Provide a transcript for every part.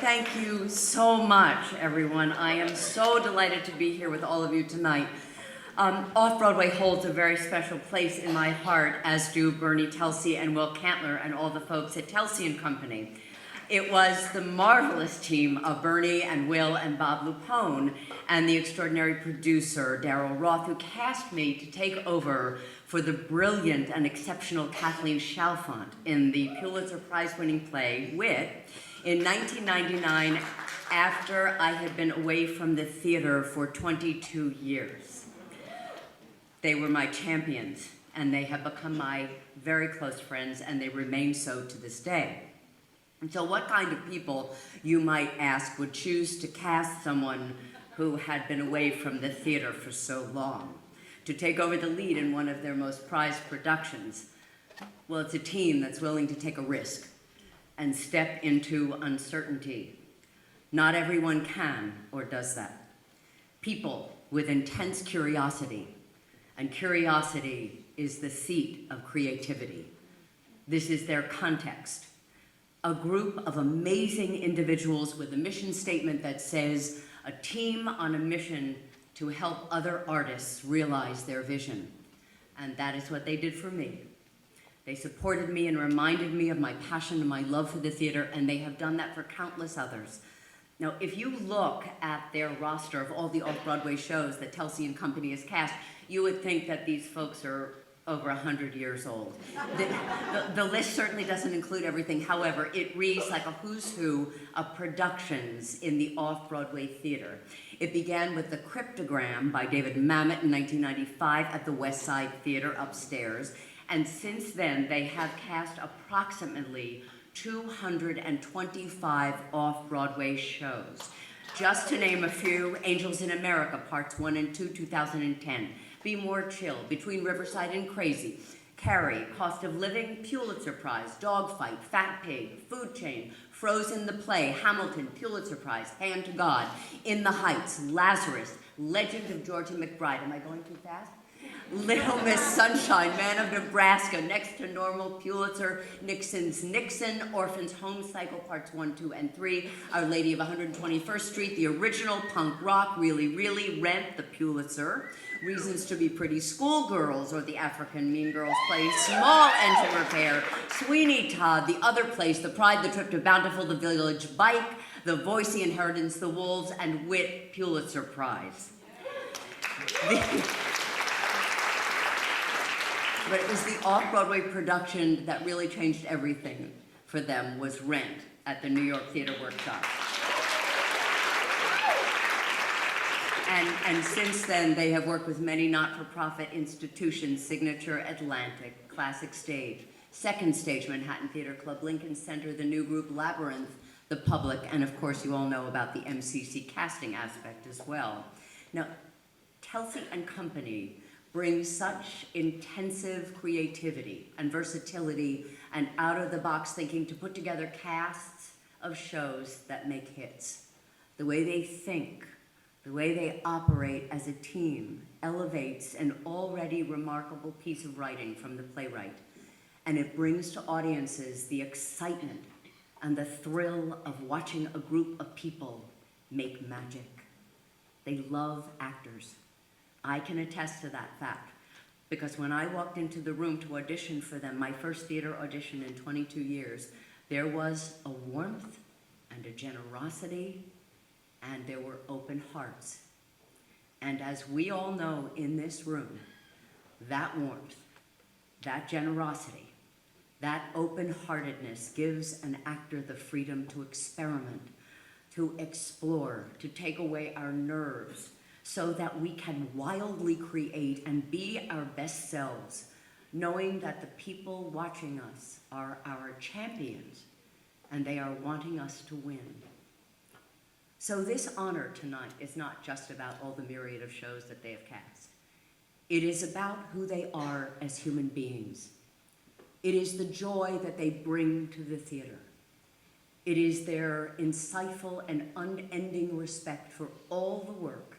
Thank you so much, everyone. I am so delighted to be here with all of you tonight. Off-Broadway holds a very special place in my heart, as do Bernie Telsey and Will Cantler and all the folks at Telsey and Company. It was the marvelous team of Bernie and Will and Bob Lupone and the extraordinary producer, Darryl Roth, who cast me to take over for the brilliant and exceptional Kathleen Chalfant in the Pulitzer Prize-winning play, Wit, in 1999, after I had been away from the theater for 22 years. They were my champions, and they have become my very close friends, and they remain so to this day. And so what kind of people, you might ask, would choose to cast someone who had been away from the theater for so long to take over the lead in one of their most prized productions? Well, it's a team that's willing to take a risk and step into uncertainty. Not everyone can or does that. People with intense curiosity, and curiosity is the seat of creativity. This is their context. A group of amazing individuals with a mission statement that says, a team on a mission to help other artists realize their vision. And that is what they did for me. They supported me and reminded me of my passion and my love for the theater, and they have done that for countless others. Now, if you look at their roster of all the off-Broadway shows that Telsey and Company has cast, you would think that these folks are over 100 years old. The list certainly doesn't include everything. However, it reads like a who's who of productions in the off-Broadway theater. It began with The Cryptogram by David Mamet in 1995 at the West Side Theater upstairs. And since then, they have cast approximately 225 off-Broadway shows. Just to name a few, Angels in America, Parts 1 and 2, 2010. Be More Chill, Between Riverside and Crazy, Carrie, Cost of Living, Pulitzer Prize, Dogfight, Fat Pig, Food Chain, Frozen the Play, Hamilton, Pulitzer Prize, Hand to God, In the Heights, Lazarus, Legend of Georgia McBride. Am I going too fast? Little Miss Sunshine, Man of Nebraska, Next to Normal, Pulitzer, Nixon's Nixon, Orphans Home Cycle, Parts 1, 2, and 3, Our Lady of 121st Street, the original punk rock, Really, Really, Rent, the Pulitzer, Reasons to Be Pretty, Schoolgirls, or the African Mean Girls play, Small Engine Repair, Sweeney Todd, The Other Place, The Pride, The Trip to Bountiful, The Village Bike, The Voice, The Inheritance, The Wolves, and Wit, Pulitzer Prize. But it was the off-Broadway production that really changed everything for them, was Rent at the New York Theater Workshop. And since then, they have worked with many not-for-profit institutions, Signature Atlantic, Classic Stage, Second Stage, Manhattan Theater Club, Lincoln Center, the new group Labyrinth, The Public, and of course you all know about the MCC casting aspect as well. Now, Telsey and Company brings such intensive creativity and versatility and out-of-the-box thinking to put together casts of shows that make hits. The way they think, the way they operate as a team elevates an already remarkable piece of writing from the playwright, and it brings to audiences the excitement and the thrill of watching a group of people make magic. They love actors. I can attest to that fact, because when I walked into the room to audition for them, my first theater audition in 22 years, there was a warmth and a generosity, and there were open hearts. And as we all know in this room, that warmth, that generosity, that open-heartedness gives an actor the freedom to experiment, to explore, to take away our nerves, so that we can wildly create and be our best selves, knowing that the people watching us are our champions and they are wanting us to win. So this honor tonight is not just about all the myriad of shows that they have cast. It is about who they are as human beings. It is the joy that they bring to the theater. It is their insightful and unending respect for all the work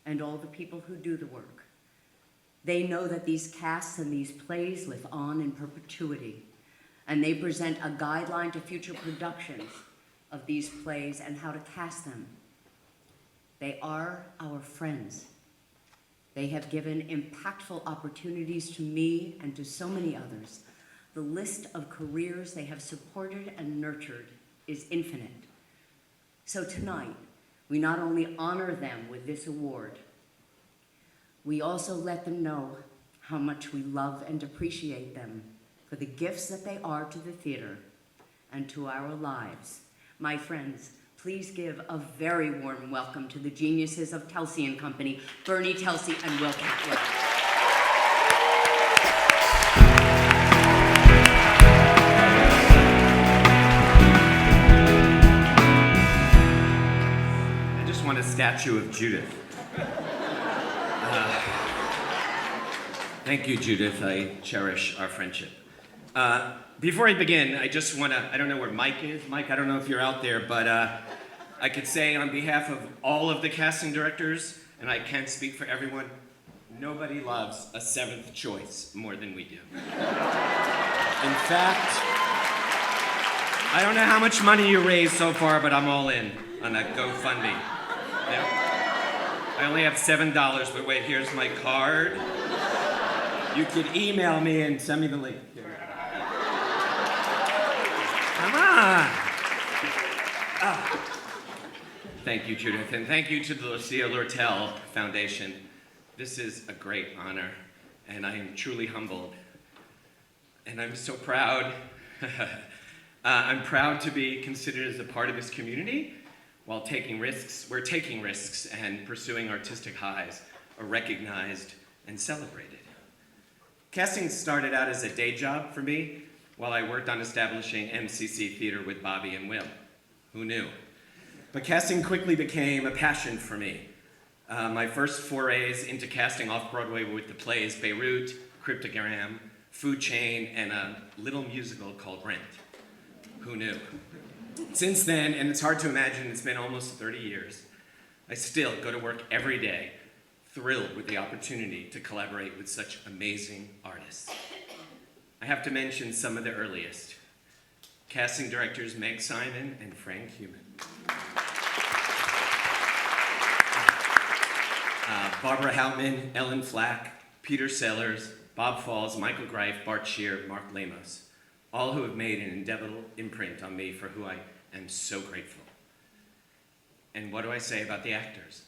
and all the people who do the work. They know that these casts and these plays live on in perpetuity, and they present a guideline to future productions of these plays and how to cast them. They are our friends. They have given impactful opportunities to me and to so many others. The list of careers they have supported and nurtured is infinite. So tonight, we not only honor them with this award, we also let them know how much we love and appreciate them for the gifts that they are to the theater and to our lives. My friends, please give a very warm welcome to the geniuses of Telsey and Company, Bernie Telsey and Will Cantler. I just want a statue of Judith. Thank you, Judith. I cherish our friendship. Before I begin, I just want to, I don't know where Mike is. Mike, I don't know if you're out there, but I could say on behalf of all of the casting directors, and I can't speak for everyone, nobody loves a seventh choice more than we do. In fact, I don't know how much money you raised so far, but I'm all in on that GoFundMe. I only have $7, but wait, here's my card. You could email me and send me the link. Come on. Oh. Thank you, Judith, and thank you to the Lucille Lortel Foundation. This is a great honor, and I am truly humbled. And I'm so proud. I'm proud to be considered as a part of this community while taking risks. We're taking risks and pursuing artistic highs are recognized and celebrated. Casting started out as a day job for me while I worked on establishing MCC Theater with Bobby and Will. Who knew? But casting quickly became a passion for me. My first forays into casting off-Broadway were with the plays Beirut, Cryptogram, Food Chain, and a little musical called Rent. Who knew? Since then, and it's hard to imagine, it's been almost 30 years, I still go to work every day, thrilled with the opportunity to collaborate with such amazing artists. I have to mention some of the earliest. Casting directors Meg Simon and Frank Human. Barbara Houtman, Ellen Flack, Peter Sellers, Bob Falls, Michael Greif, Bart Shear, Mark Lamos, all who have made an indelible imprint on me for who I am so grateful. And what do I say about the actors?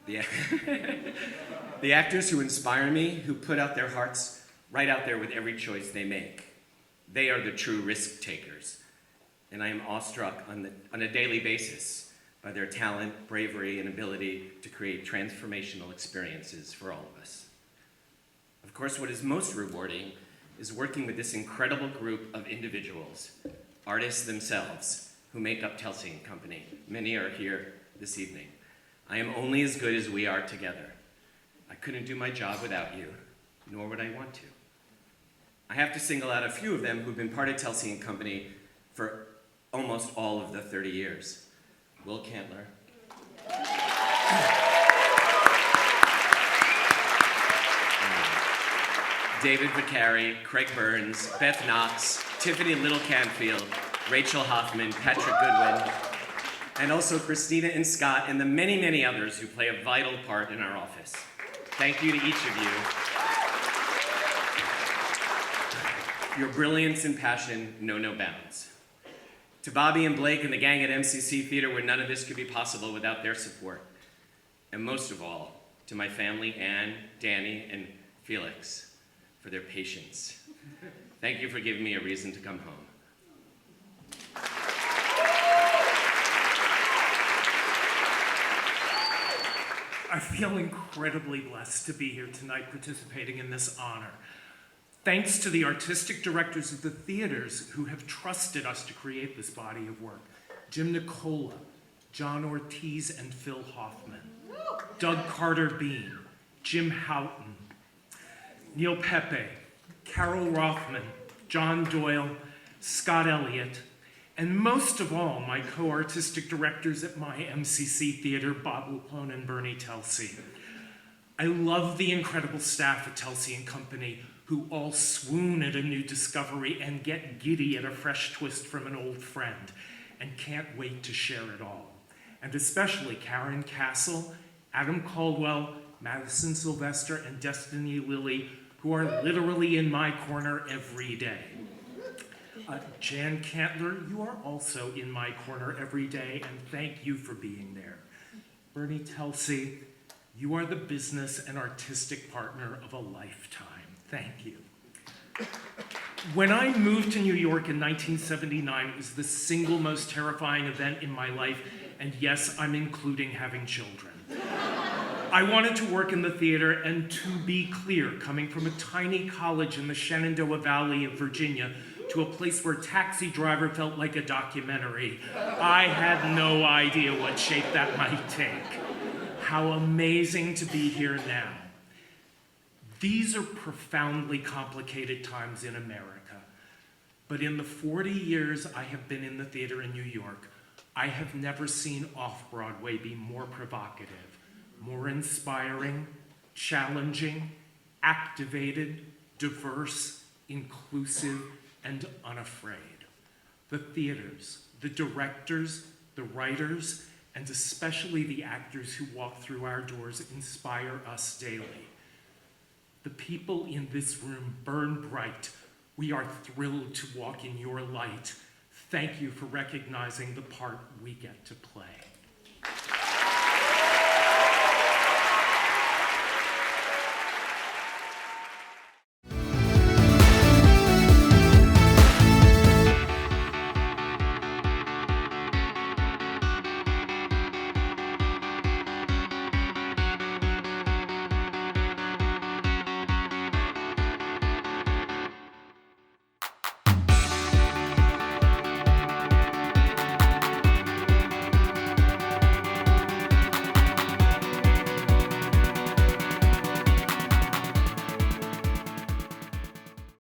The actors who inspire me, who put out their hearts right out there with every choice they make. They are the true risk takers. And I am awestruck on a daily basis by their talent, bravery, and ability to create transformational experiences for all of us. Of course, what is most rewarding is working with this incredible group of individuals, artists themselves, who make up Telsey and Company. Many are here this evening. I am only as good as we are together. I couldn't do my job without you, nor would I want to. I have to single out a few of them who've been part of Telsey and Company for almost all of the 30 years. Will Cantler. David Vicari, Craig Burns, Beth Knox, Tiffany Little Canfield, Rachel Hoffman, Patrick Goodwin, and also Christina and Scott, and the many, many others who play a vital part in our office. Thank you to each of you. Your brilliance and passion know no bounds. To Bobby and Blake and the gang at MCC Theater, where none of this could be possible without their support. And most of all, to my family, Anne, Danny, and Felix, for their patience. Thank you for giving me a reason to come home. I feel incredibly blessed to be here tonight participating in this honor. Thanks to the artistic directors of the theaters who have trusted us to create this body of work. Jim Nicola, John Ortiz and Phil Hoffman, Doug Carter-Bean, Jim Houghton, Neil Pepe, Carol Rothman, John Doyle, Scott Elliott, and most of all, my co-artistic directors at my MCC Theater, Bob Lupone and Bernie Telsey. I love the incredible staff at Telsey and Company who all swoon at a new discovery and get giddy at a fresh twist from an old friend and can't wait to share it all. And especially Karen Castle, Adam Caldwell, Madison Sylvester, and Destiny Lilly, who are literally in my corner every day. Jan Cantler, you are also in my corner every day, and thank you for being there. Bernie Telsey, you are the business and artistic partner of a lifetime. Thank you. When I moved to New York in 1979, it was the single most terrifying event in my life, and yes, I'm including having children. I wanted to work in the theater, and to be clear, coming from a tiny college in the Shenandoah Valley of Virginia to a place where Taxi Driver felt like a documentary, I had no idea what shape that might take. How amazing to be here now. These are profoundly complicated times in America, but in the 40 years I have been in the theater in New York, I have never seen off-Broadway be more provocative, more inspiring, challenging, activated, diverse, inclusive, and unafraid. The theaters, the directors, the writers, and especially the actors who walk through our doors inspire us daily. The people in this room burn bright. We are thrilled to walk in your light. Thank you for recognizing the part we get to play.